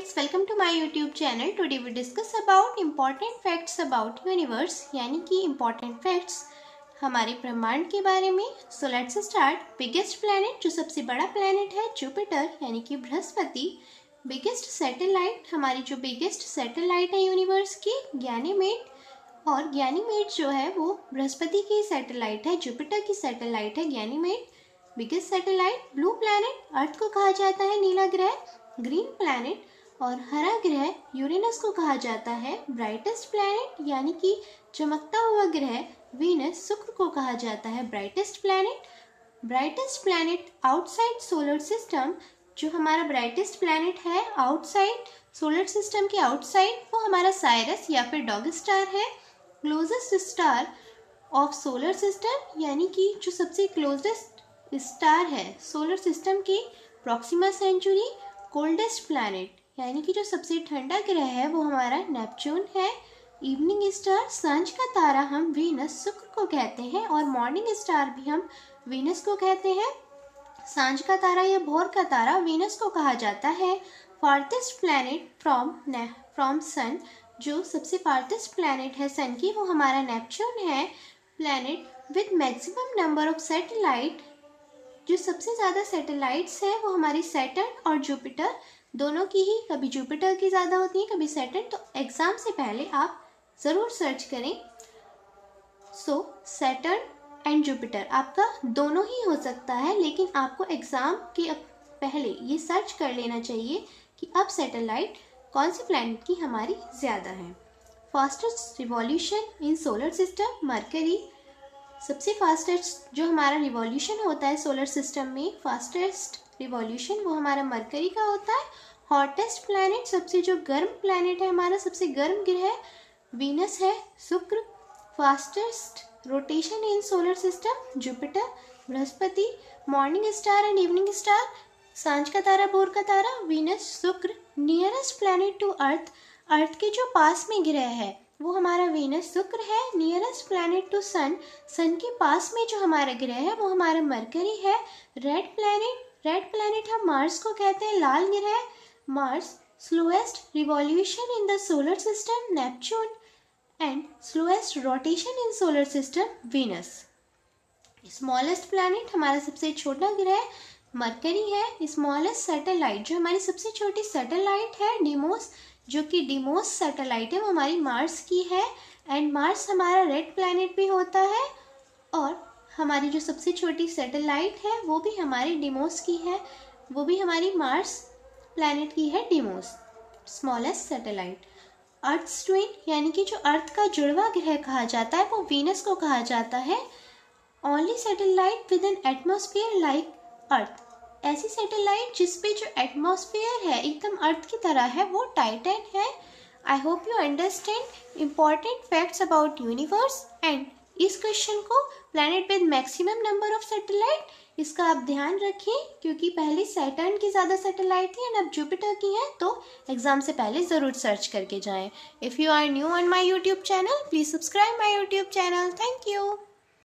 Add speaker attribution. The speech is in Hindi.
Speaker 1: friends, welcome to my YouTube channel. Today we discuss about important facts about universe यानी कि important facts हमारे ब्रह्मांड के बारे में. So let's start. Biggest planet, जो सबसे बड़ा प्लैनेट है, जुपिटर यानी कि बृहस्पति. बिगेस्ट सैटेलाइट, हमारी जो बिगेस्ट सैटेलाइट है यूनिवर्स की, गैनीमेड. और गैनीमेड जो है वो बृहस्पति की सैटेलाइट है, जुपिटर की सैटेलाइट है Ganymede. Biggest satellite. Blue planet, earth को कहा जाता है नीला ग्रह. ग्रीन प्लैनेट और हरा ग्रह यूरेनस को कहा जाता है. ब्राइटेस्ट प्लैनेट यानी कि चमकता हुआ ग्रह, वीनस, शुक्र को कहा जाता है brightest planet. Brightest planet outside solar system, जो हमारा ब्राइटेस्ट प्लैनेट है आउटसाइड सोलर सिस्टम के आउटसाइड, वो हमारा साइरस या फिर डॉग स्टार है. Closest star of solar system यानी कि जो सबसे क्लोजेस्ट स्टार है सोलर सिस्टम की, प्रॉक्सिमा सेंचुरी. कोल्डेस्ट प्लैनेट यानी कि जो सबसे ठंडा ग्रह है वो हमारा नेपच्यून है. इवनिंग स्टार, सांझ का तारा, हम वीनस, शुक्र को कहते हैं. और मॉर्निंग स्टार भी हम वीनस को कहते हैं. सांझ का तारा या भोर का तारा वीनस को कहा जाता है. फार्थेस्ट प्लैनेट फ्रॉम सन, जो सबसे फार्थेस्ट प्लैनेट है सन की, वो हमारा नेपच्यून है. Planet with maximum number of satellite, जो सबसे ज़्यादा सैटेलाइट्स है वो हमारी सैटर्न और जुपिटर दोनों की ही, कभी जुपिटर की ज़्यादा होती है कभी सैटर्न. तो एग्ज़ाम से पहले आप ज़रूर सर्च करें. सो सैटर्न एंड जुपिटर आपका दोनों ही हो सकता है, लेकिन आपको एग्ज़ाम के पहले ये सर्च कर लेना चाहिए कि अब सैटेलाइट कौन सी प्लैनेट की हमारी ज़्यादा है. Fastest revolution in solar system, mercury. सबसे फास्टेस्ट जो हमारा रिवॉल्यूशन होता है सोलर सिस्टम में, फास्टेस्ट रिवॉल्यूशन वो हमारा मरकरी का होता है. हॉटेस्ट प्लैनेट, सबसे जो गर्म प्लैनेट है हमारा, सबसे गर्म ग्रह, वीनस है, शुक्र. Fastest rotation in solar system, Jupiter, Brihaspati. Morning star and evening star, सांझ का तारा, भोर का तारा, वीनस, शुक्र. नियरेस्ट प्लैनेट टू अर्थ, अर्थ के जो पास में ग्रह है वो हमारा वीनस, शुक्र है. नियरेस्ट प्लैनेट टू सन, सन के पास में जो हमारा ग्रह है वो हमारा मरकरी है. रेड प्लैनेट हम मार्स को कहते हैं, लाल ग्रह, Mars. Slowest revolution in the solar system, Neptune. And slowest rotation in solar system, Venus. Smallest planet, हमारा सबसे छोटा ग्रह, मरकरी है. स्मॉलेस्ट सैटेलाइट, जो हमारी सबसे छोटी सैटेलाइट है, डिमोस, जो कि डिमोस सैटेलाइट है वो हमारी मार्स की है. एंड मार्स हमारा रेड प्लैनेट भी होता है. और हमारी जो सबसे छोटी सैटेलाइट है वो भी हमारी डिमोस की है, वो भी हमारी मार्स प्लैनेट की है, Deimos. Smallest satellite. Earth twin यानी कि जो अर्थ का जुड़वा ग्रह कहा जाता है वो वीनस को कहा जाता है. Only satellite with N atmosphere like earth, ऐसी सैटेलाइट जिसपे जो एटमॉस्फेयर है एकदम अर्थ की तरह है, वो टाइटन है. I hope you understand important facts about universe. And इस क्वेश्चन को planet with maximum number of satellite, इसका आप ध्यान रखें क्योंकि पहले सैटर्न की ज़्यादा सैटेलाइट थी एंड अब जुपिटर की है, तो एग्जाम से पहले ज़रूर सर्च करके जाएं. If you are new on my YouTube channel, please subscribe my YouTube channel. Thank you.